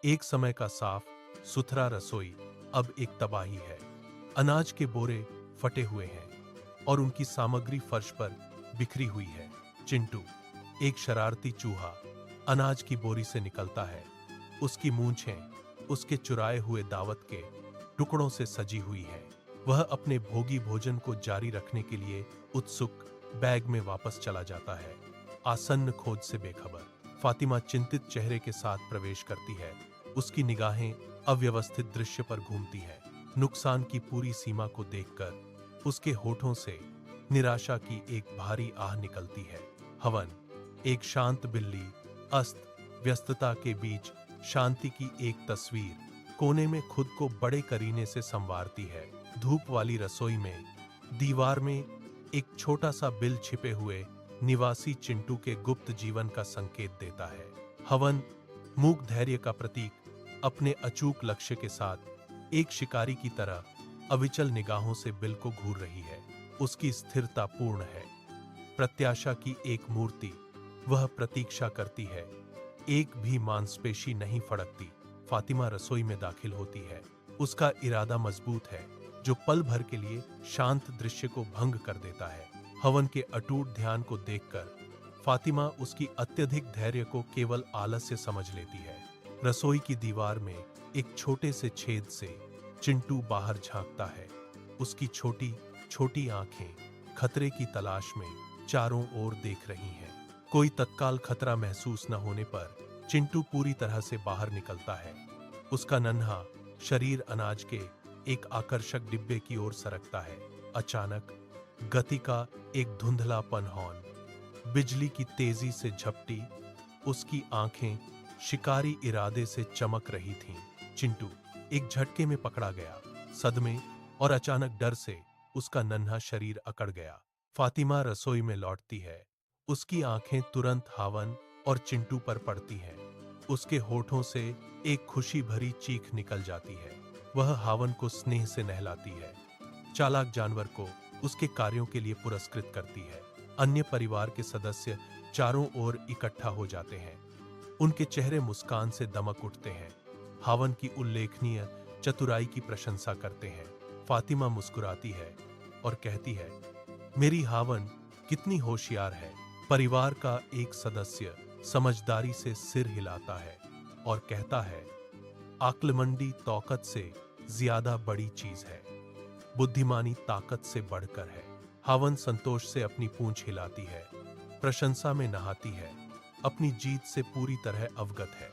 एक समय का साफ सुथरा रसोई अब एक तबाही है। अनाज के बोरे फटे हुए हैं और उनकी सामग्री फर्श पर बिखरी हुई है। चिंटू, एक शरारती चूहा, अनाज की बोरी से निकलता है। उसकी मूंछें उसके चुराए हुए दावत के टुकड़ों से सजी हुई हैं। वह अपने भोगी भोजन को जारी रखने के लिए उत्सुक बैग में वापस चला जाता है, आसन्न खोज से बेखबर। फातिमा चिंतित चेहरे के साथ प्रवेश करती है। उसकी निगाहें अव्यवस्थित दृश्य पर घूमती हैं। नुकसान की पूरी सीमा को देखकर उसके होठों से निराशा की एक भारी आह निकलती है। हवन, एक शांत बिल्ली, अस्त व्यस्तता के बीच शांति की एक तस्वीर, कोने में खुद को बड़े करीने से संवारती है। धूप वाली रसोई में दीवार में एक छोटा सा बिल छिपे हुए निवासी चिंटू के गुप्त जीवन का संकेत देता है। हवन, मूक धैर्य का प्रतीक, अपने अचूक लक्ष्य के साथ एक शिकारी की तरह अविचल निगाहों से बिल को घूर रही है। उसकी स्थिरता पूर्ण है। प्रत्याशा की एक मूर्ति, वह प्रतीक्षा करती है। एक भी मांसपेशी नहीं फड़कती। फातिमा रसोई में दाखिल होती है। उसका इरादा मजबूत है, जो पल भर के लिए शांत दृश्य को भंग कर देता है। हवन के अटूट ध्यान को देखकर फातिमा उसकी अत्यधिक धैर्य को केवल आलस्य समझ लेती है। रसोई की दीवार में एक छोटे से छेद से चिंटू बाहर झांकता है। उसकी छोटी छोटी आंखें खतरे की तलाश में चारों ओर देख रही हैं। कोई तत्काल खतरा महसूस न होने पर चिंटू पूरी तरह से बाहर निकलता है। उसका नन्हा शरीर अनाज के एक आकर्षक डिब्बे की ओर सरकता है। अचानक गति का एक धुंधलापन हॉर्न, बिजली की तेजी से झपटी, उसकी आंखें शिकारी इरादे से चमक रही थीं। चिंटू एक झटके में पकड़ा गया। सदमे और अचानक डर से उसका नन्हा शरीर अकड़ गया। फातिमा रसोई में लौटती है। उसकी आंखें तुरंत हावन और चिंटू पर पड़ती हैं। उसके होठों से एक खुशी भरी चीख निकल जाती है। वह हावन को स्नेह से नहलाती है, चालाक जानवर को उसके कार्यों के लिए पुरस्कृत करती है। अन्य परिवार के सदस्य चारों ओर इकट्ठा हो जाते हैं। उनके चेहरे मुस्कान से दमक उठते हैं। हावन की उल्लेखनीय चतुराई की प्रशंसा करते हैं। फातिमा मुस्कुराती है और कहती है, मेरी हावन कितनी होशियार है। परिवार का एक सदस्य समझदारी से सिर हिलाता है और कहता है, आक्लमंडी तौकत से ज्यादा बड़ी चीज है। बुद्धिमानी ताकत से बढ़कर है। हावन संतोष से अपनी पूंछ हिलाती है, प्रशंसा में नहाती है, अपनी जीत से पूरी तरह अवगत है।